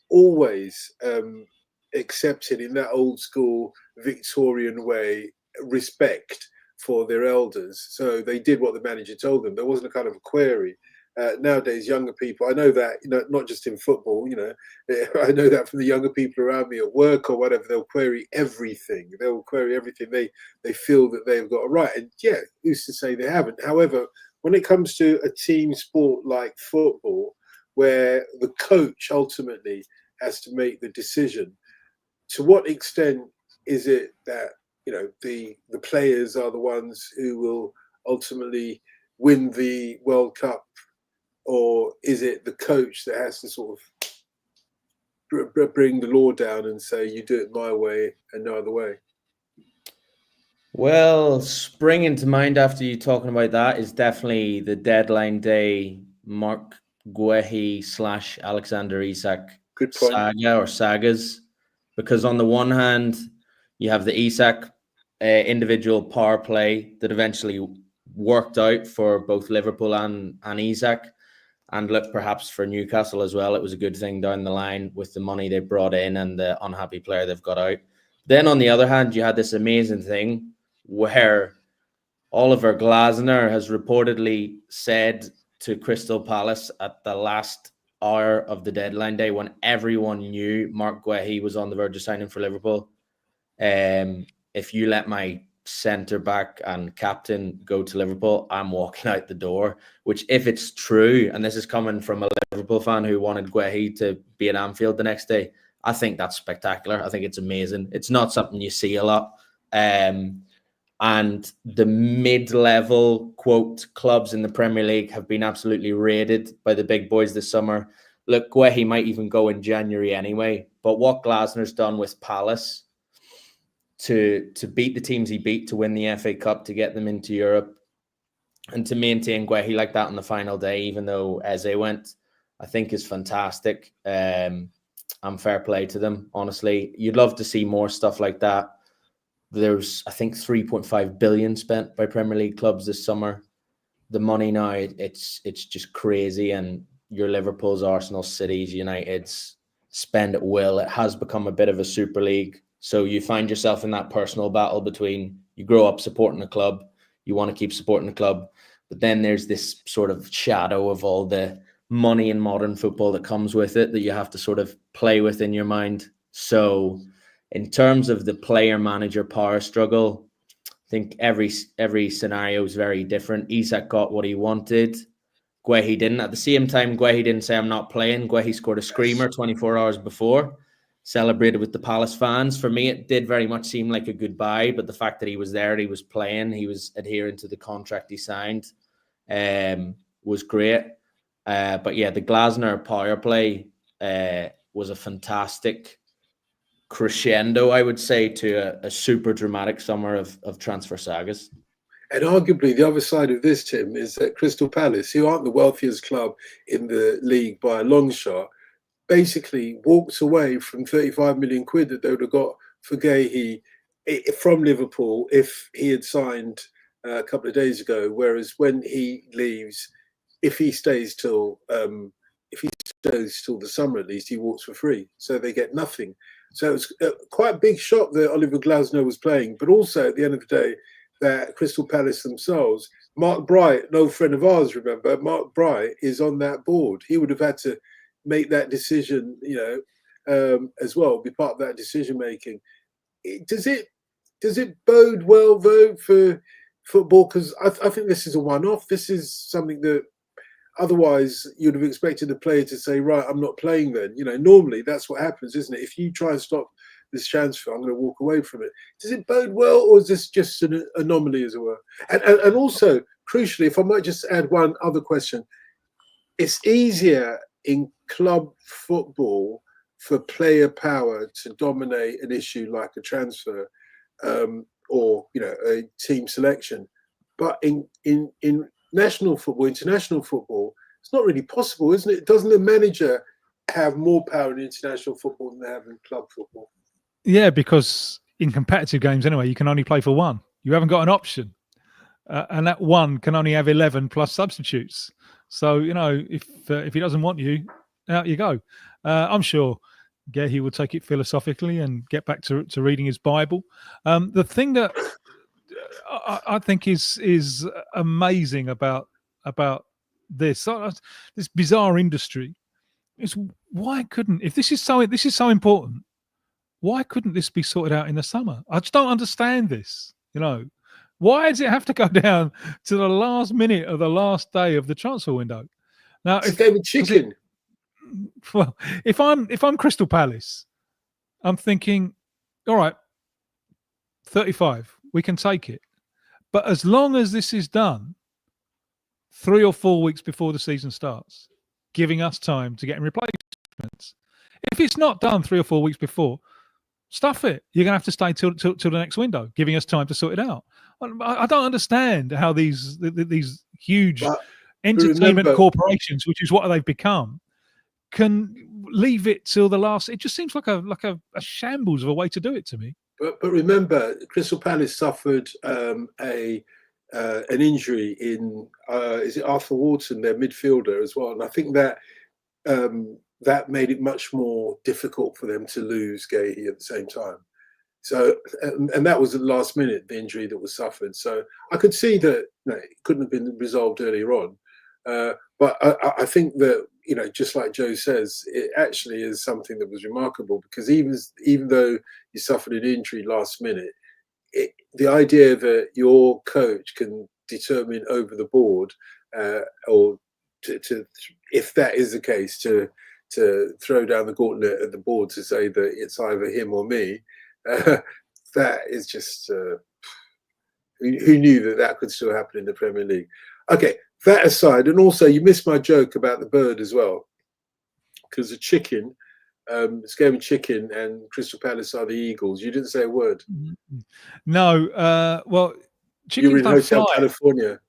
always accepted in that old school Victorian way respect for their elders. So they did what the manager told them. There wasn't a kind of a query. Nowadays, younger people, I know that, not just in football, I know that from the younger people around me at work or whatever, they'll query everything. They'll query everything they feel that they've got a right. And yeah, who's to say they haven't? However, when it comes to a team sport like football, where the coach ultimately has to make the decision, to what extent is it that, the players are the ones who will ultimately win the World Cup? Or is it the coach that has to sort of bring the law down and say, you do it my way and no other way? Well, springing to mind after you talking about that is definitely the deadline day Mark Guehi / Alexander Isak Good point. saga or sagas. Because on the one hand, you have the Isak individual power play that eventually worked out for both Liverpool and Isak. And look, perhaps for Newcastle as well, it was a good thing down the line with the money they brought in and the unhappy player they've got out. Then on the other hand, you had this amazing thing where Oliver Glasner has reportedly said to Crystal Palace at the last hour of the deadline day, when everyone knew Mark Guehi was on the verge of signing for Liverpool, if you let my centre back and captain go to Liverpool, I'm walking out the door. Which, if it's true, and this is coming from a Liverpool fan who wanted Guehi to be at Anfield the next day, I think that's spectacular. I think it's amazing. It's not something you see a lot. And the mid-level, quote, clubs in the Premier League have been absolutely raided by the big boys this summer. Look, Guehi might even go in January anyway, but what Glasner's done with Palace to beat the teams he beat, to win the FA Cup, to get them into Europe, and to maintain Guehi like that on the final day, even though Eze went, I think is fantastic. And fair play to them, honestly. You'd love to see more stuff like that. There's, I think, 3.5 billion spent by Premier League clubs this summer. The money now, it's just crazy. And your Liverpools, Arsenal, Cities, Uniteds spend at will. It has become a bit of a super league. So you find yourself in that personal battle between, you grow up supporting a club, you want to keep supporting the club, but then there's this sort of shadow of all the money in modern football that comes with it that you have to sort of play with in your mind. So in terms of the player-manager power struggle, I think every scenario is very different. Isak got what he wanted. Guehi didn't. At the same time, Guehi didn't say, I'm not playing. Guehi scored a screamer 24 hours before, celebrated with the Palace fans. For me, it did very much seem like a goodbye, but the fact that he was there, he was playing, he was adhering to the contract he signed, was great. But yeah, the Glasner power play was a fantastic crescendo, I would say, to a super dramatic summer of transfer sagas. And arguably the other side of this, Tim, is that Crystal Palace, who aren't the wealthiest club in the league by a long shot, basically walked away from 35 million quid that they would have got for Guehi from Liverpool if he had signed a couple of days ago. Whereas when he leaves, if he stays till the summer at least, he walks for free. So they get nothing. So it's quite a big shock that Oliver Glasner was playing, but also at the end of the day, that Crystal Palace themselves, Mark Bright, an old friend of ours, remember, Mark Bright is on that board. He would have had to make that decision, as well, be part of that decision making. Does it bode well though for football? Because I think this is a one-off. This is something that otherwise you'd have expected the player to say, right, I'm not playing then. Normally that's what happens, isn't it? If you try and stop this transfer, I'm going to walk away from it. Does it bode well, or is this just an anomaly, as it were? And also, crucially, if I might just add one other question, it's easier in club football for player power to dominate an issue like a transfer or a team selection, but in national football, international football, it's not really possible, isn't it? Doesn't the manager have more power in international football than they have in club football? Yeah, because in competitive games anyway, you can only play for one. You haven't got an option. And that one can only have 11 plus substitutes. So, if he doesn't want you, out you go. I'm sure he will take it philosophically and get back to reading his Bible. The thing that I think is amazing about this bizarre industry is, why couldn't, if this is so important, why couldn't this be sorted out in the summer? I just don't understand this. Why does it have to go down to the last minute of the last day of the transfer window? Now, it's a game of chicken. Well, if I'm Crystal Palace, I'm thinking, all right, 35, we can take it. But as long as this is done 3 or 4 weeks before the season starts, giving us time to get in replacements. If it's not done 3 or 4 weeks before, stuff it. You're going to have to stay till the next window, giving us time to sort it out. I don't understand how these huge entertainment corporations, which is what they've become, can leave it till the last. It just seems like a shambles of a way to do it to me. But remember, Crystal Palace suffered an injury in is it Arthur Wharton, their midfielder, as well, and I think that that made it much more difficult for them to lose Gahey at the same time. So, and that was at the last minute, the injury that was suffered. So I could see that it couldn't have been resolved earlier on. But I think that, just like Joe says, it actually is something that was remarkable, because even though you suffered an injury last minute, the idea that your coach can determine over the board, or to if that is the case, to throw down the gauntlet at the board to say that it's either him or me, that is just who knew that could still happen in the Premier League. Okay, that aside, and also you missed my joke about the bird as well, because the chicken, it's game of chicken, and Crystal Palace are the Eagles. You didn't say a word. No, well, chickens you're in don't Hotel fly. California.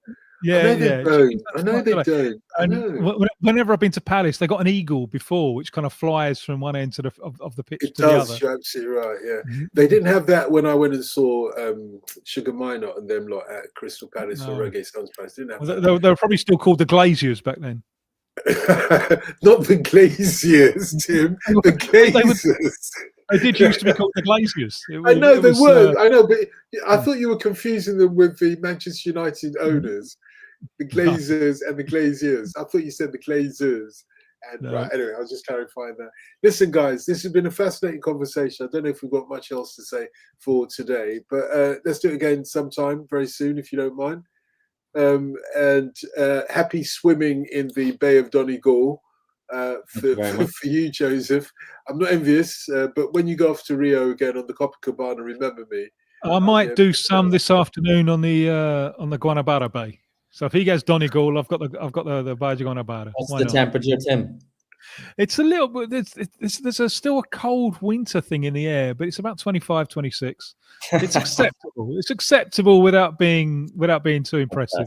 Yeah, I know they don't. I know they don't. I And know. whenever I've been to Palace, they got an eagle before, which kind of flies from one end to of the pitch It to does. the other. You're absolutely right. Yeah, they didn't have that when I went and saw Sugar Minot and them lot at Crystal Palace or Reggae Sun's Place. Didn't have that. They were probably still called the Glaziers back then. Not the Glaziers, Tim. The Glazers. They did used to be called the Glaziers. I know they were. I know, but I thought you were confusing them with the Manchester United owners, the Glazers and the Glaziers. I thought you said the Glazers. And No. Right, anyway, I was just clarifying that. Listen, guys, this has been a fascinating conversation. I don't know if we've got much else to say for today, but let's do it again sometime very soon, if you don't mind. And happy swimming in the Bay of Donegal for you, Joseph. I'm not envious, but when you go off to Rio again on the Copacabana, remember me. I might do some this afternoon on the Guanabara Bay. So if he gets Donegal, I've got the Bay of Guanabara. What's the temperature, Tim? It's a little bit. There's still a cold winter thing in the air, but it's about 25, 26. It's acceptable. It's acceptable without being too impressive.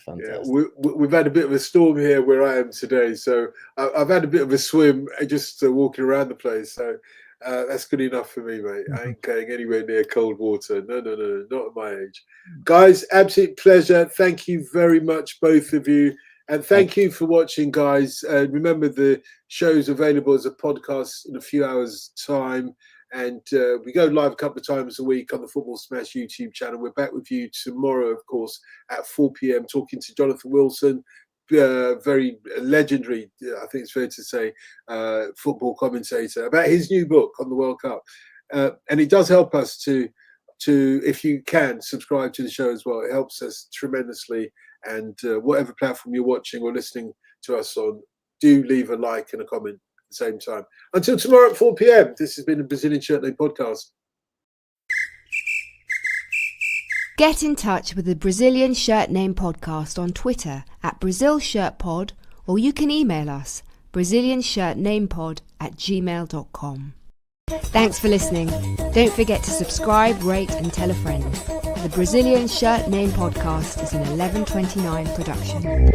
Fantastic. Yeah, we've had a bit of a storm here where I am today, so I've had a bit of a swim just walking around the place. So that's good enough for me, mate. I ain't going anywhere near cold water. No, not at my age. Guys, absolute pleasure. Thank you very much, both of you. And thank you for watching, guys. Remember, the show's available as a podcast in a few hours' time. And we go live a couple of times a week on the Football Smash YouTube channel. We're back with you tomorrow, of course, at 4 p.m, talking to Jonathan Wilson, very legendary, I think it's fair to say, football commentator, about his new book on the World Cup. And it does help us to, if you can, subscribe to the show as well. It helps us tremendously. And whatever platform you're watching or listening to us on, do leave a like and a comment at the same time. Until tomorrow at 4 p.m, this has been the Brazilian Shirt Name Podcast. Get in touch with the Brazilian Shirt Name Podcast on Twitter at BrazilShirtPod, or you can email us BrazilianShirtNamePod@gmail.com. Thanks for listening. Don't forget to subscribe, rate and tell a friend. The Brazilian Shirt Name Podcast is an 1129 production.